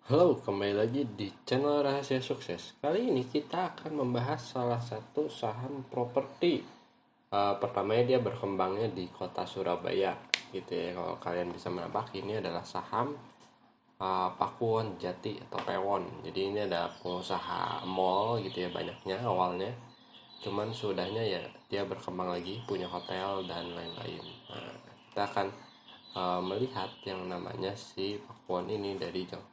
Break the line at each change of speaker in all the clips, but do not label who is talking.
Halo, kembali lagi di channel Rahasia Sukses. Kali ini kita akan membahas salah satu saham properti. Pertamanya dia berkembangnya di kota Surabaya, gitu ya. Kalau kalian bisa menebak, ini adalah saham Pakuwon Jati atau Pewon. Jadi ini ada pengusaha mall, gitu ya, banyaknya awalnya. Cuman sudahnya ya dia berkembang lagi, punya hotel dan lain-lain. Nah, kita akan melihat yang namanya si Pakuwon ini dari jauh.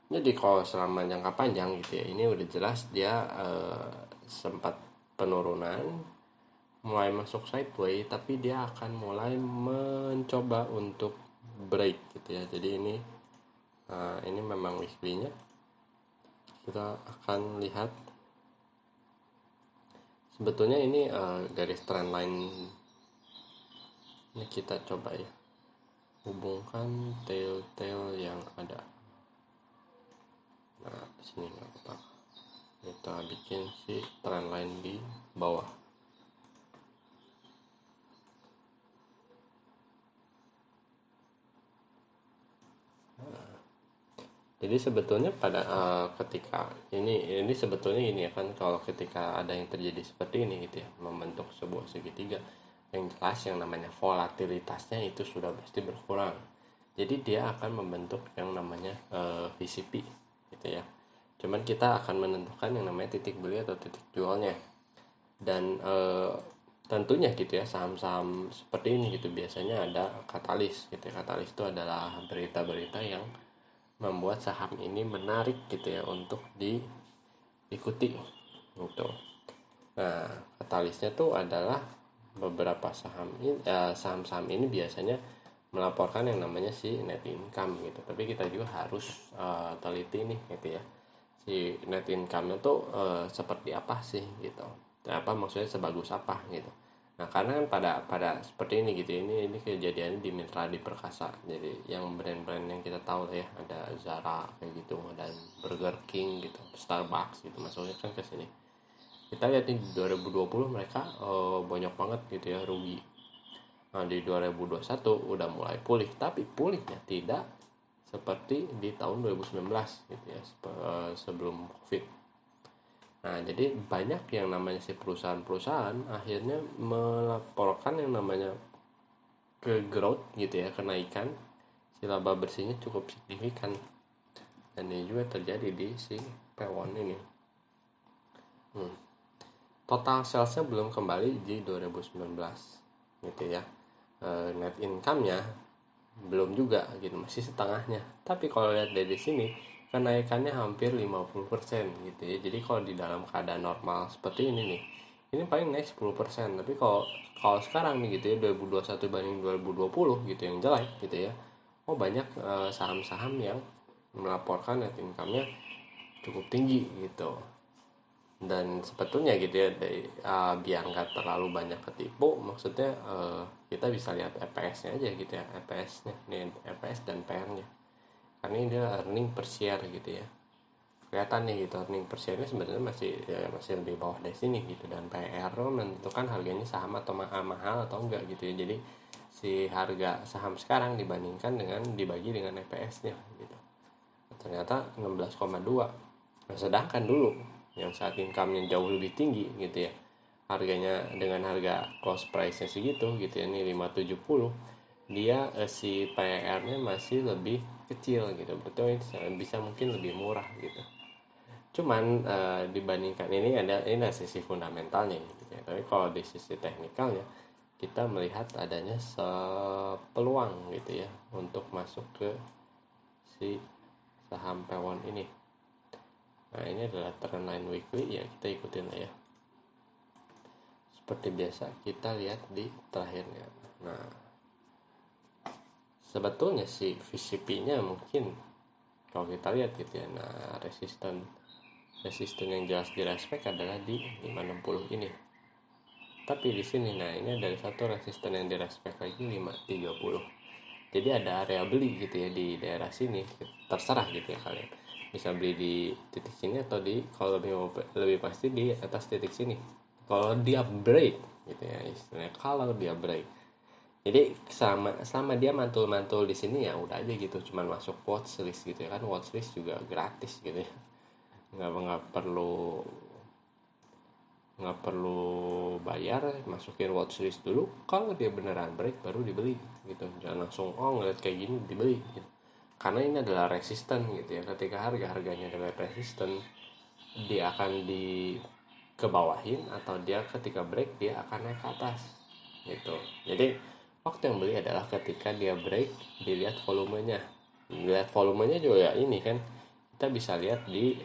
Jadi kalau selama jangka panjang gitu ya, ini udah jelas dia sempat penurunan, mulai masuk sideways, tapi dia akan mulai mencoba untuk break gitu ya. Jadi ini memang weekly-nya. Kita akan lihat sebetulnya ini garis trend line ini kita coba ya hubungkan tail yang ada. Nah, sini nggak apa-apa. Kita bikin si trend line di bawah. Jadi sebetulnya pada ketika ini sebetulnya ini ya kan, kalau ketika ada yang terjadi seperti ini gitu ya, membentuk sebuah segitiga, yang jelas yang namanya volatilitasnya itu sudah pasti berkurang. Jadi dia akan membentuk yang namanya VCP gitu ya. Cuman kita akan menentukan yang namanya titik beli atau titik jualnya. Dan tentunya gitu ya, saham-saham seperti ini gitu biasanya ada katalis gitu ya. Katalis itu adalah berita-berita yang membuat saham ini menarik gitu ya untuk diikuti gitu. Nah, katalisnya tuh adalah beberapa saham-saham ini biasanya melaporkan yang namanya si net income gitu. Tapi kita juga harus teliti nih gitu ya. Si net income-nya tuh seperti apa sih gitu. Apa maksudnya, sebagus apa gitu. Nah, karena kan pada seperti ini gitu, ini kejadiannya di Mitra di Perkasa. Jadi yang brand-brand yang kita tahu ya, ada Zara kayak gitu, dan Burger King gitu, Starbucks gitu, masuknya kan ke sini. Kita lihat nih di 2020 mereka banyak banget gitu ya rugi. Nah, di 2021 udah mulai pulih, tapi pulihnya tidak seperti di tahun 2019 gitu ya, sebelum Covid. Nah, jadi banyak yang namanya si perusahaan-perusahaan akhirnya melaporkan yang namanya ke growth gitu ya, kenaikan si laba bersihnya cukup signifikan. Dan ini juga terjadi di si Pewon ini. Total salesnya belum kembali di 2019 gitu ya. Net income-nya belum juga gitu, masih setengahnya. Tapi kalau lihat dari sini, kenaikannya hampir 50% gitu ya. Jadi kalau di dalam keadaan normal seperti ini nih, ini paling naik 10%. Tapi kalau kalau sekarang nih gitu ya, 2021 banding 2020 gitu, yang jelek gitu ya, oh banyak saham-saham yang melaporkan net income-nya cukup tinggi gitu. Dan sebetulnya gitu ya, biar nggak terlalu banyak ketipu, maksudnya kita bisa lihat EPS-nya aja gitu ya, EPS-nya nih, EPS dan PR-nya, karena ini dia earning per share gitu ya. Kelihatan nih gitu, earning per share-nya sebenarnya masih lebih bawah dari sini gitu. Dan PR menentukan harganya saham atau mahal atau enggak gitu ya. Jadi si harga saham sekarang dibandingkan dengan dibagi dengan EPS-nya gitu, ternyata 16,2. Nah, sedangkan dulu yang saat income-nya jauh lebih tinggi gitu ya, harganya dengan harga close price-nya segitu gitu ya, ini 570, dia si PR-nya masih lebih kecil gitu. Betul, bisa mungkin lebih murah gitu. Cuman dibandingkan ini sisi fundamentalnya gitu ya. Tapi kalau di sisi teknikalnya, kita melihat adanya peluang gitu ya untuk masuk ke si saham Pewon ini. Nah, ini adalah trend line weekly ya, kita ikutin lah ya. Seperti biasa kita lihat di terakhirnya. Nah, sebetulnya si VCP-nya mungkin kalau kita lihat gitu ya. Nah, resisten yang jelas direspek adalah di 560 ini. Tapi di sini, nah ini ada satu resisten yang direspek lagi, 530. Jadi ada area beli gitu ya di daerah sini. Terserah gitu ya, kalian bisa beli di titik sini atau di, kalau lebih pasti di atas titik sini. Kalau dia break gitu ya istilahnya, kalau dia break Jadi selama dia mantul di sini ya udah aja gitu, cuman masuk watchlist gitu ya kan. Watchlist juga gratis gitu ya, nggak perlu bayar. Masukin watchlist dulu, kalau dia beneran break baru dibeli gitu. Jangan langsung ngeliat kayak gini dibeli gitu. Karena ini adalah resisten gitu ya. Ketika harganya adalah resisten, dia akan kebawahin, atau dia ketika break dia akan naik ke atas gitu. Jadi waktu yang beli adalah ketika dia break, dilihat volumenya juga ya. Ini kan kita bisa lihat di,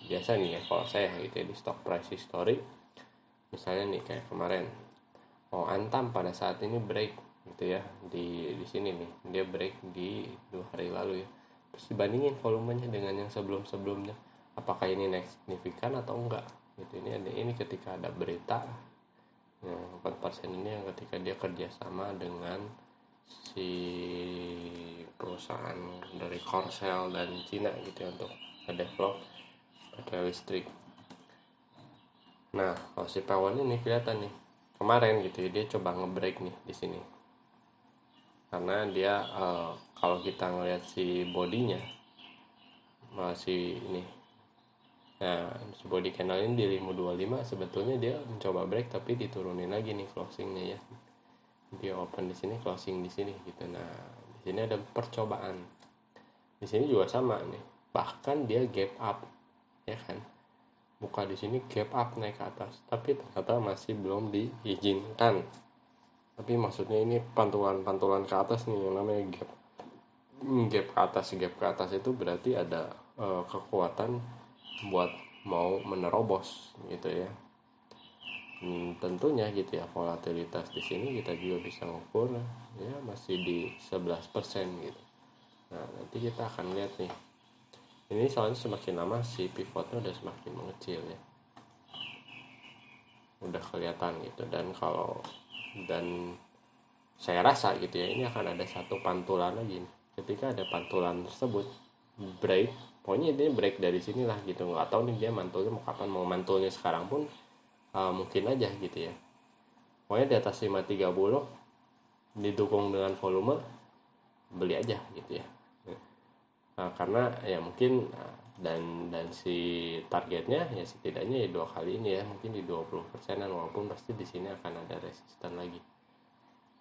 biasa nih ya kalau saya gitu ya, di stock price history. Misalnya nih kayak kemarin, Antam pada saat ini break gitu ya, di sini nih dia break di 2 hari lalu ya. Terus dibandingin volumenya dengan yang sebelum-sebelumnya, apakah ini naik signifikan atau enggak gitu. Ini ketika ada berita yang 4% ini, yang ketika dia kerjasama dengan si perusahaan dari Korsel dan Cina gitu ya, untuk develop baterai listrik. Nah, kalau si Pawon ini kelihatan nih kemarin gitu ya, dia coba ngebreak nih di sini. Karena dia kalau kita ngelihat si bodinya masih ini. Nah, si body candle ini di 525 sebetulnya dia mencoba break, tapi diturunin lagi nih closingnya ya. Dia open di sini, closing di sini gitu. Nah, di sini ada percobaan. Di sini juga sama nih. Bahkan dia gap up, ya kan? Buka di sini gap up naik ke atas, tapi ternyata masih belum diizinkan. Tapi maksudnya ini pantulan ke atas nih, yang namanya gap ke atas itu berarti ada kekuatan buat mau menerobos gitu ya. Tentunya gitu ya, volatilitas di sini kita juga bisa ngukur ya, masih di 11% gitu. Nah, nanti kita akan lihat nih, ini soalnya semakin lama si pivotnya udah semakin mengecil ya, udah kelihatan gitu. Dan saya rasa gitu ya, ini akan ada satu pantulan lagi nih. Ketika ada pantulan tersebut break, pokoknya dia break dari sinilah gitu. Nggak tahu nih dia mantulnya mau kapan. Mau mantulnya sekarang pun mungkin aja gitu ya. Pokoknya di atas 530 didukung dengan volume, beli aja gitu ya. Karena ya mungkin dan si targetnya ya setidaknya ya 2 kali ini ya, mungkin di 20%-an, walaupun pasti di sini akan ada resisten lagi.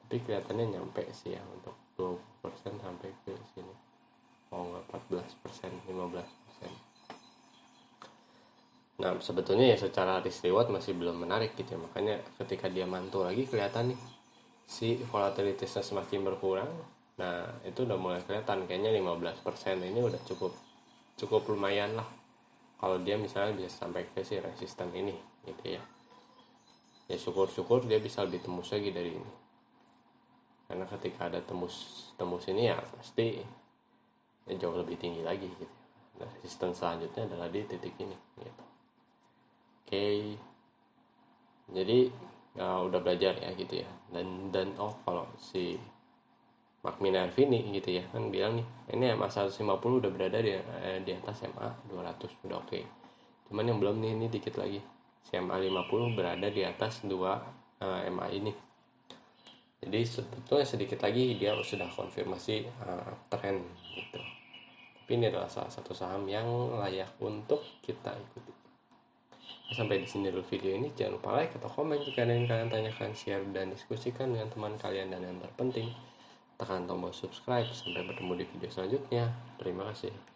Tapi kelihatannya nyampe sih ya untuk 20% sampai ke sini. Nggak 14%, 15%. Nah, sebetulnya ya secara risk reward masih belum menarik gitu ya. Makanya ketika dia mantul lagi kelihatan nih si volatilitasnya semakin berkurang. Nah, itu udah mulai kelihatan kayaknya 15% ini udah cukup lumayan lah. Kalau dia misalnya bisa sampai ke si resisten ini gitu ya. Ya syukur-syukur dia bisa lebih tembus lagi dari ini. Karena ketika ada tembus ini ya pasti ya jauh lebih tinggi lagi gitu. Nah, resisten selanjutnya adalah di titik ini gitu. Oke. Jadi udah belajar ya gitu ya. Dan kalau si Mark Minervini gitu ya kan bilang nih, ini MA 150 udah berada di atas MA 200, udah oke. Cuman yang belum nih, ini dikit lagi, si MA 50 berada di atas 2 MA ini. Jadi sebetulnya sedikit lagi dia sudah konfirmasi tren gitu. Tapi ini adalah salah satu saham yang layak untuk kita ikuti. Sampai di sini dulu video ini. Jangan lupa like atau komen jika ada yang kalian tanyakan, share dan diskusikan dengan teman kalian, dan yang terpenting tekan tombol subscribe. Sampai bertemu di video selanjutnya. Terima kasih.